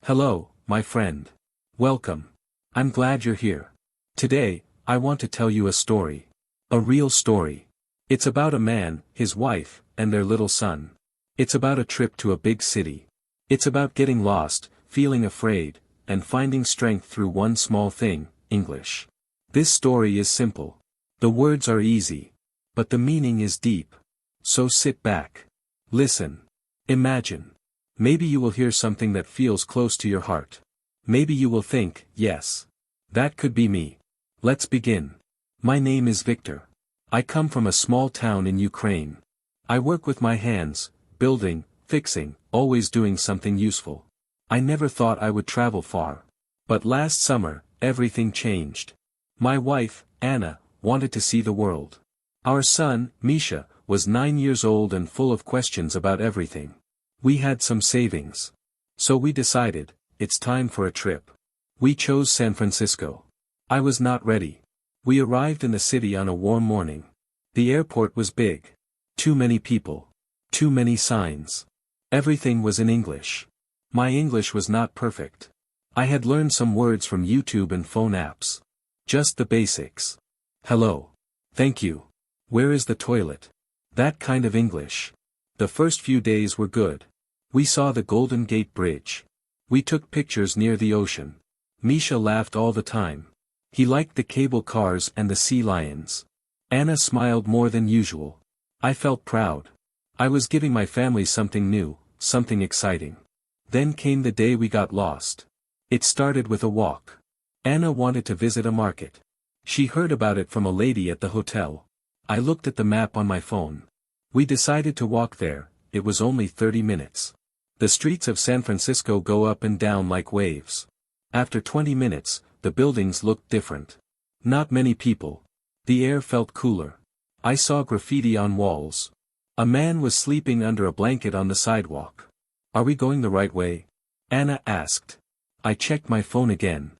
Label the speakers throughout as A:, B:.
A: Hello, my friend. Welcome. I'm glad you're here. Today, I want to tell you a story. A real story. It's about a man, his wife, and their little son. It's about a trip to a big city. It's about getting lost, feeling afraid, and finding strength through one small thing, English. This story is simple. The words are easy. But the meaning is deep. So sit back. Listen. Imagine. Maybe you will hear something that feels close to your heart. Maybe you will think, yes. That could be me. Let's begin. My name is Victor. I come from a small town in Ukraine. I work with my hands, building, fixing, always doing something useful. I never thought I would travel far. But last summer, everything changed. My wife, Anna, wanted to see the world. Our son, Misha, was 9 years old and full of questions about everything. We had some savings. So we decided, it's time for a trip. We chose San Francisco. I was not ready. We arrived in the city on a warm morning. The airport was big. Too many people. Too many signs. Everything was in English. My English was not perfect. I had learned some words from YouTube and phone apps. Just the basics. Hello. Thank you. Where is the toilet? That kind of English. The first few days were good. We saw the Golden Gate Bridge. We took pictures near the ocean. Misha laughed all the time. He liked the cable cars and the sea lions. Anna smiled more than usual. I felt proud. I was giving my family something new, something exciting. Then came the day we got lost. It started with a walk. Anna wanted to visit a market. She heard about it from a lady at the hotel. I looked at the map on my phone. We decided to walk there. It was only 30 minutes. The streets of San Francisco go up and down like waves. After 20 minutes, the buildings looked different. Not many people. The air felt cooler. I saw graffiti on walls. A man was sleeping under a blanket on the sidewalk. Are we going the right way? Anna asked. I checked my phone again.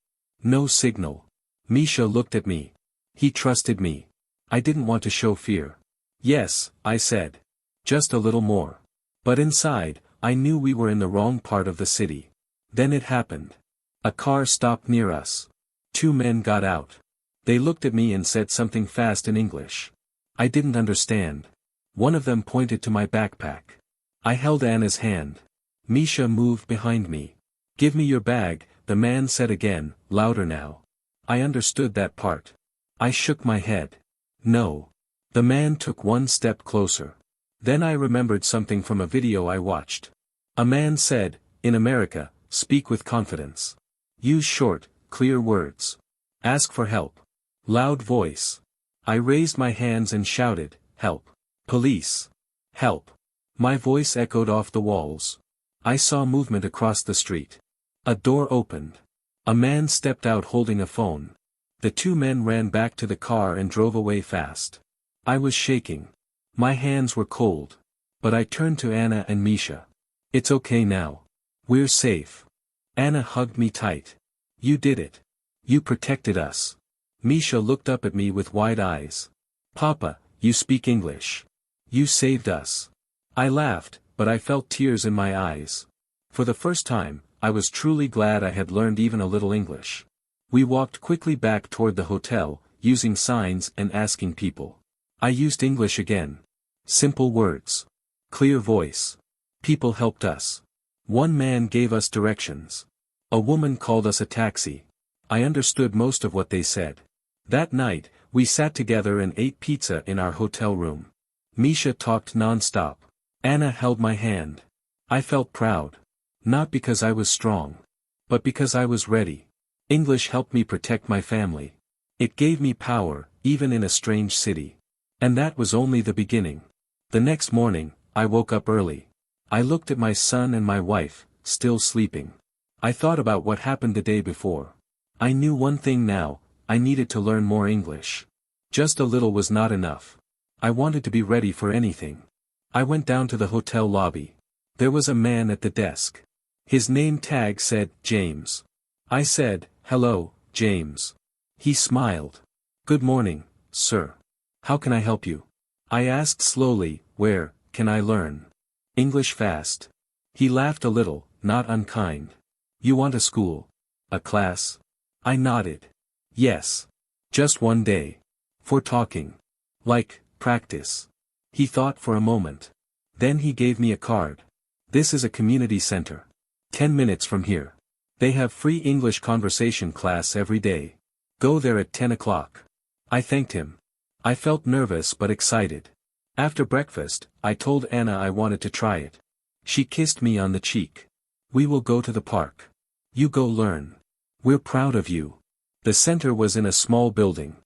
A: No signal. Misha looked at me. He trusted me. I didn't want to show fear. Yes, I said. Just a little more. But inside, I knew we were in the wrong part of the city. Then it happened. A car stopped near us. 2 men got out. They looked at me and said something fast in English. I didn't understand. One of them pointed to my backpack. I held Anna's hand. Misha moved behind me. Give me your bag, the man said again, louder now. I understood that part. I shook my head. No. The man took one step closer. Then I remembered something from a video I watched. A man said, in America, speak with confidence. Use short, clear words. Ask for help. Loud voice. I raised my hands and shouted, help. Police. Help. My voice echoed off the walls. I saw movement across the street. A door opened. A man stepped out holding a phone. The 2 men ran back to the car and drove away fast. I was shaking. My hands were cold. But I turned to Anna and Misha. It's okay now. We're safe. Anna hugged me tight. You did it. You protected us. Misha looked up at me with wide eyes. Papa, you speak English. You saved us. I laughed, but I felt tears in my eyes. For the first time, I was truly glad I had learned even a little English. We walked quickly back toward the hotel, using signs and asking people. I used English again. Simple words. Clear voice. People helped us. One man gave us directions. A woman called us a taxi. I understood most of what they said. That night, we sat together and ate pizza in our hotel room. Misha talked non-stop. Anna held my hand. I felt proud. Not because I was strong. But because I was ready. English helped me protect my family. It gave me power, even in a strange city. And that was only the beginning. The next morning, I woke up early. I looked at my son and my wife, still sleeping. I thought about what happened the day before. I knew one thing now, I needed to learn more English. Just a little was not enough. I wanted to be ready for anything. I went down to the hotel lobby. There was a man at the desk. His name tag said, James. I said, hello, James. He smiled. Good morning, sir. How can I help you? I asked slowly, where can I learn English fast? He laughed a little, not unkind. You want a school? A class? I nodded. Yes. Just one day. For talking. Like, practice. He thought for a moment. Then he gave me a card. This is a community center. 10 minutes from here. They have free English conversation class every day. Go there at 10 o'clock. I thanked him. I felt nervous but excited. After breakfast, I told Anna I wanted to try it. She kissed me on the cheek. We will go to the park. You go learn. We're proud of you. The center was in a small building.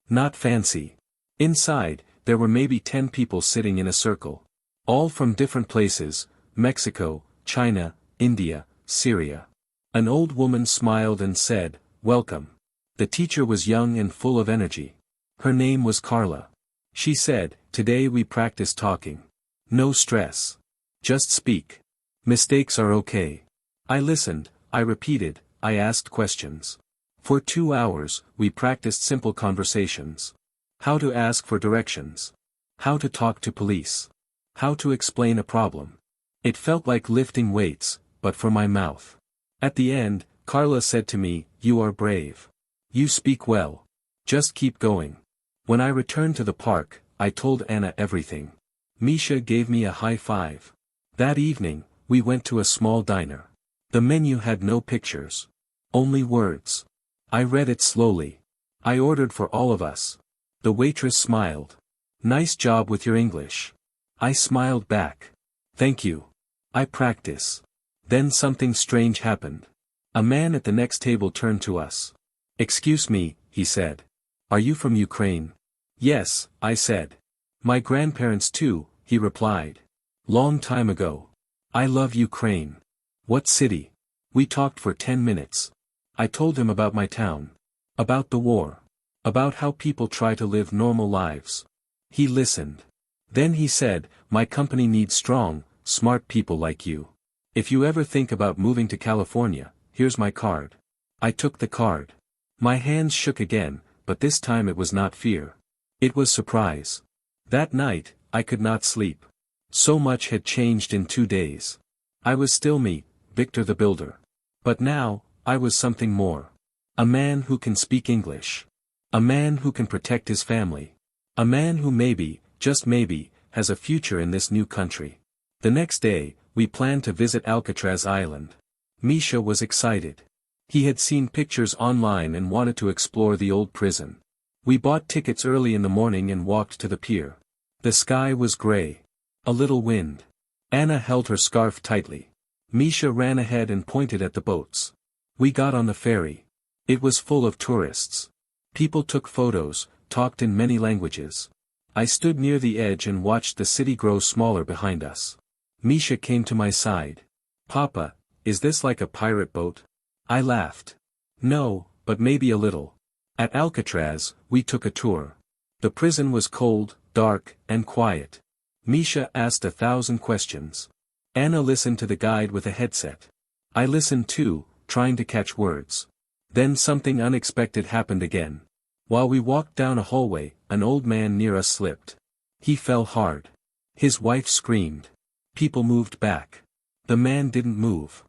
A: Not fancy. Inside, there were maybe 10 people sitting in a circle. All from different places, Mexico, China, India, Syria. An old woman smiled and said, "Welcome." The teacher was young and full of energy. Her name was Carla. She said, "Today we practice talking. No stress. Just speak. Mistakes are okay." I listened, I repeated, I asked questions. For 2 hours, we practiced simple conversations. How to ask for directions. How to talk to police. How to explain a problem. It felt like lifting weights, but for my mouth. At the end, Carla said to me, "You are brave. You speak well. Just keep going." When I returned to the park, I told Anna everything. Misha gave me a high five. That evening, we went to a small diner. The menu had no pictures. Only words. I read it slowly. I ordered for all of us. The waitress smiled. "Nice job with your English." I smiled back. "Thank you. I practice." Then something strange happened. A man at the next table turned to us. "Excuse me," he said. "Are you from Ukraine?" "Yes," I said. "My grandparents too," he replied. "Long time ago. I love Ukraine." "What city?" We talked for 10 minutes. I told him about my town. About the war. About how people try to live normal lives. He listened. Then he said, "My company needs strong, smart people like you. If you ever think about moving to California, here's my card." I took the card. My hands shook again, but this time it was not fear. It was surprise. That night, I could not sleep. So much had changed in 2 days. I was still me, Victor the Builder. But now, I was something more. A man who can speak English. A man who can protect his family. A man who maybe, just maybe, has a future in this new country. The next day, we planned to visit Alcatraz Island. Misha was excited. He had seen pictures online and wanted to explore the old prison. We bought tickets early in the morning and walked to the pier. The sky was gray. A little wind. Anna held her scarf tightly. Misha ran ahead and pointed at the boats. We got on the ferry. It was full of tourists. People took photos, talked in many languages. I stood near the edge and watched the city grow smaller behind us. Misha came to my side. "Papa, is this like a pirate boat?" I laughed. "No, but maybe a little." At Alcatraz, we took a tour. The prison was cold, dark, and quiet. Misha asked 1,000 questions. Anna listened to the guide with a headset. I listened too, trying to catch words. Then something unexpected happened again. While we walked down a hallway, an old man near us slipped. He fell hard. His wife screamed. People moved back. The man didn't move.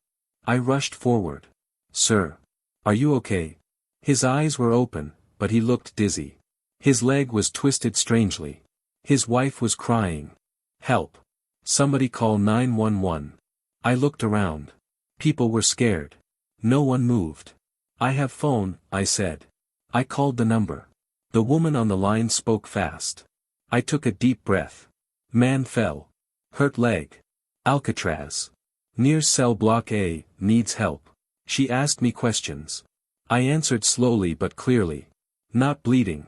A: I rushed forward. "Sir. Are you okay?" His eyes were open, but he looked dizzy. His leg was twisted strangely. His wife was crying. "Help. Somebody call 911. I looked around. People were scared. No one moved. "I have phone," I said. I called the number. The woman on the line spoke fast. I took a deep breath. "Man fell. Hurt leg. Alcatraz. Near cell block A, needs help." She asked me questions. I answered slowly but clearly. "Not bleeding."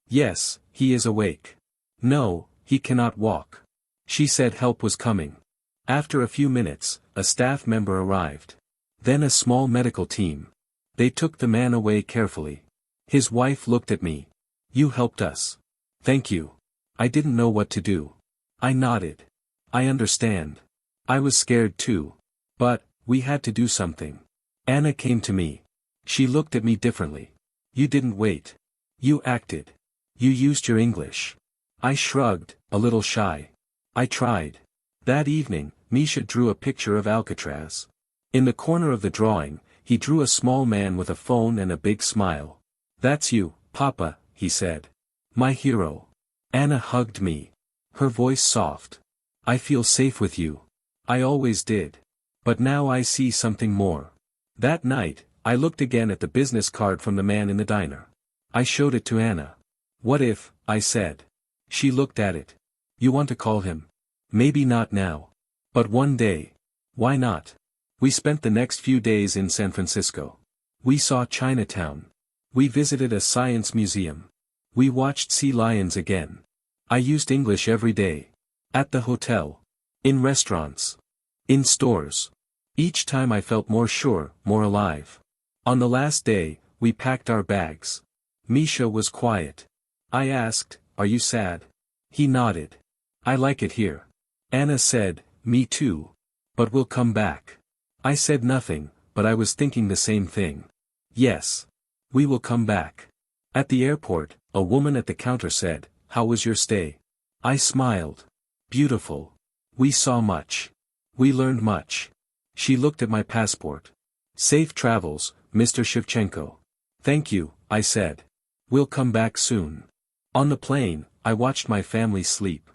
A: "Yes, he is awake." "No, he cannot walk." She said help was coming. After a few minutes, a staff member arrived. Then a small medical team. They took the man away carefully. His wife looked at me. "You helped us. Thank you." I didn't know what to do. I nodded. "I understand. I was scared too. But, we had to do something." Anna came to me. She looked at me differently. "You didn't wait. You acted. You used your English." I shrugged, a little shy. "I tried." That evening, Misha drew a picture of Alcatraz. In the corner of the drawing, he drew a small man with a phone and a big smile. "That's you, Papa," he said. "My hero." Anna hugged me. Her voice soft. "I feel safe with you. I always did. But now I see something more." That night, I looked again at the business card from the man in the diner. I showed it to Anna. "What if," I said. She looked at it. "You want to call him? Maybe not now. But one day. Why not?" We spent the next few days in San Francisco. We saw Chinatown. We visited a science museum. We watched sea lions again. I used English every day. At the hotel. In restaurants. In stores. Each time I felt more sure, more alive. On the last day, we packed our bags. Misha was quiet. I asked, "Are you sad?" He nodded. "I like it here." Anna said, "Me too. But we'll come back." I said nothing, but I was thinking the same thing. Yes. We will come back. At the airport, a woman at the counter said, "How was your stay?" I smiled. "Beautiful. We saw much. We learned much." She looked at my passport. "Safe travels, Mr. Shevchenko." "Thank you," I said. "We'll come back soon." On the plane, I watched my family sleep.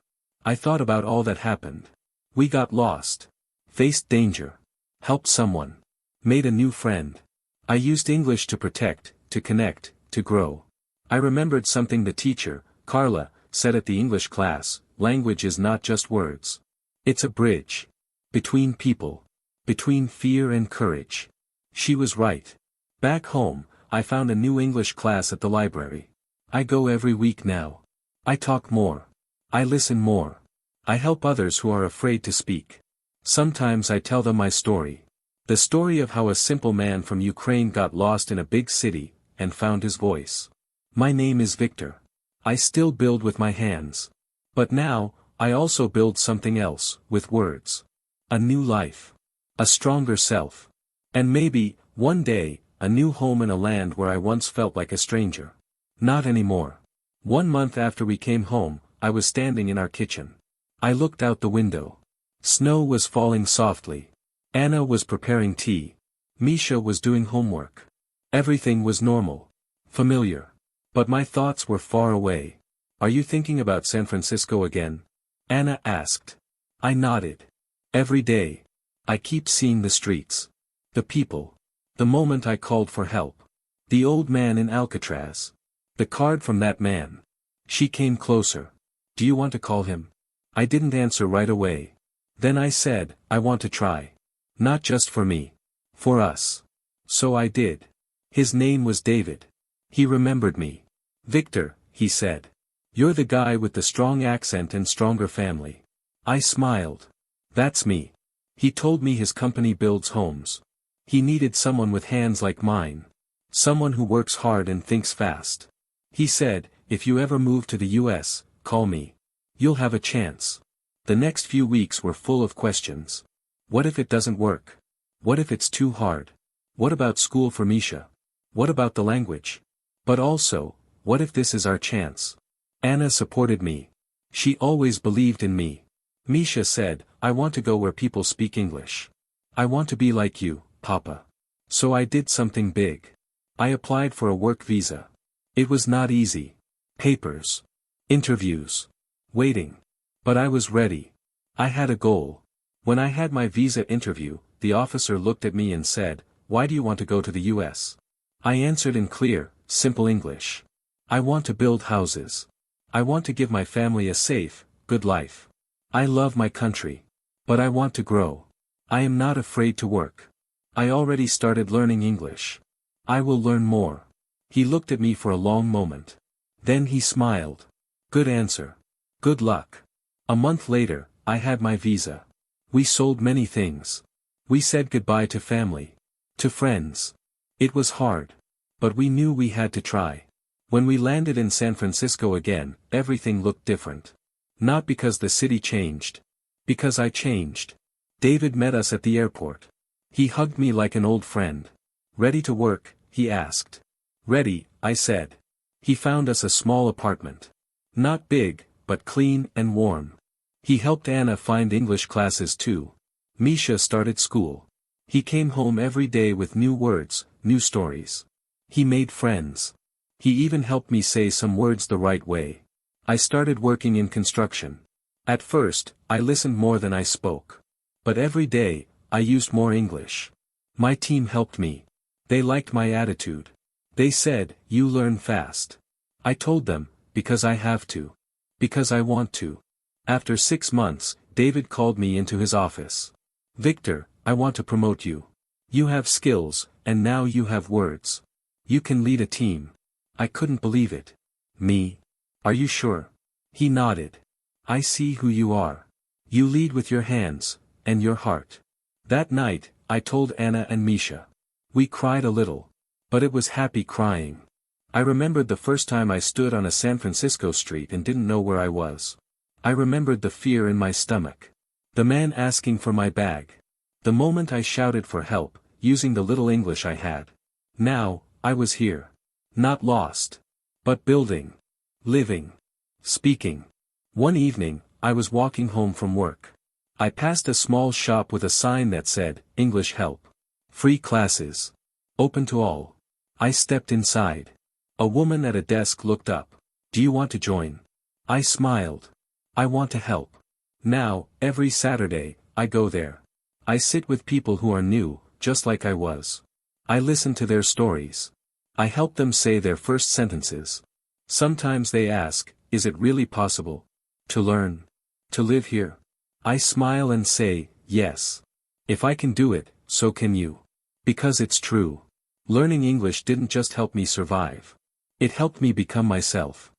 A: I thought about all that happened. We got lost. Faced danger. Helped someone. Made a new friend. I used English to protect, to connect, to grow. I remembered something the teacher, Carla, said at the English class: language is not just words. It's a bridge. Between people. Between fear and courage. She was right. Back home, I found a new English class at the library. I go every week now. I talk more. I listen more. I help others who are afraid to speak. Sometimes I tell them my story. The story of how a simple man from Ukraine got lost in a big city, and found his voice. My name is Victor. I still build with my hands. But now, I also build something else, with words. A new life. A stronger self. And maybe, one day, a new home in a land where I once felt like a stranger. Not anymore. 1 month after we came home, I was standing in our kitchen. I looked out the window. Snow was falling softly. Anna was preparing tea. Misha was doing homework. Everything was normal. Familiar. But my thoughts were far away. "Are you thinking about San Francisco again?" Anna asked. I nodded. Every day. I keep seeing the streets. The people. The moment I called for help. The old man in Alcatraz. The card from that man. She came closer. "Do you want to call him?" I didn't answer right away. Then I said, "I want to try. Not just for me. For us." So I did. His name was David. He remembered me. "Victor," he said. "You're the guy with the strong accent and stronger family." I smiled. "That's me." He told me his company builds homes. He needed someone with hands like mine. Someone who works hard and thinks fast. He said, "If you ever move to the US, call me. You'll have a chance." The next few weeks were full of questions. What if it doesn't work? What if it's too hard? What about school for Misha? What about the language? But also, what if this is our chance? Anna supported me. She always believed in me. Misha said, "I want to go where people speak English. I want to be like you, Papa." So I did something big. I applied for a work visa. It was not easy. Papers. Interviews. Waiting. But I was ready. I had a goal. When I had my visa interview, the officer looked at me and said, "Why do you want to go to the US?" I answered in clear, simple English. "I want to build houses. I want to give my family a safe, good life. I love my country. But I want to grow. I am not afraid to work. I already started learning English. I will learn more." He looked at me for a long moment. Then he smiled. "Good answer. Good luck." A month later, I had my visa. We sold many things. We said goodbye to family. To friends. It was hard. But we knew we had to try. When we landed in San Francisco again, everything looked different. Not because the city changed. Because I changed. David met us at the airport. He hugged me like an old friend. "Ready to work?" he asked. "Ready," I said. He found us a small apartment. Not big, but clean and warm. He helped Anna find English classes too. Misha started school. He came home every day with new words, new stories. He made friends. He even helped me say some words the right way. I started working in construction. At first, I listened more than I spoke. But every day, I used more English. My team helped me. They liked my attitude. They said, "You learn fast." I told them, because I have to. Because I want to. After 6 months, David called me into his office. "Victor, I want to promote you. You have skills, and now you have words. You can lead a team." I couldn't believe it. "Me? Are you sure?" He nodded. "I see who you are. You lead with your hands, and your heart." That night, I told Anna and Misha. We cried a little. But it was happy crying. I remembered the first time I stood on a San Francisco street and didn't know where I was. I remembered the fear in my stomach. The man asking for my bag. The moment I shouted for help, using the little English I had. Now, I was here. Not lost. But building. Living. Speaking. One evening, I was walking home from work. I passed a small shop with a sign that said, "English Help. Free classes. Open to all." I stepped inside. A woman at a desk looked up. "Do you want to join?" I smiled. "I want to help." Now, every Saturday, I go there. I sit with people who are new, just like I was. I listen to their stories. I help them say their first sentences. Sometimes they ask, "Is it really possible to learn? To live here?" I smile and say, "Yes. If I can do it, so can you." Because it's true. Learning English didn't just help me survive. It helped me become myself.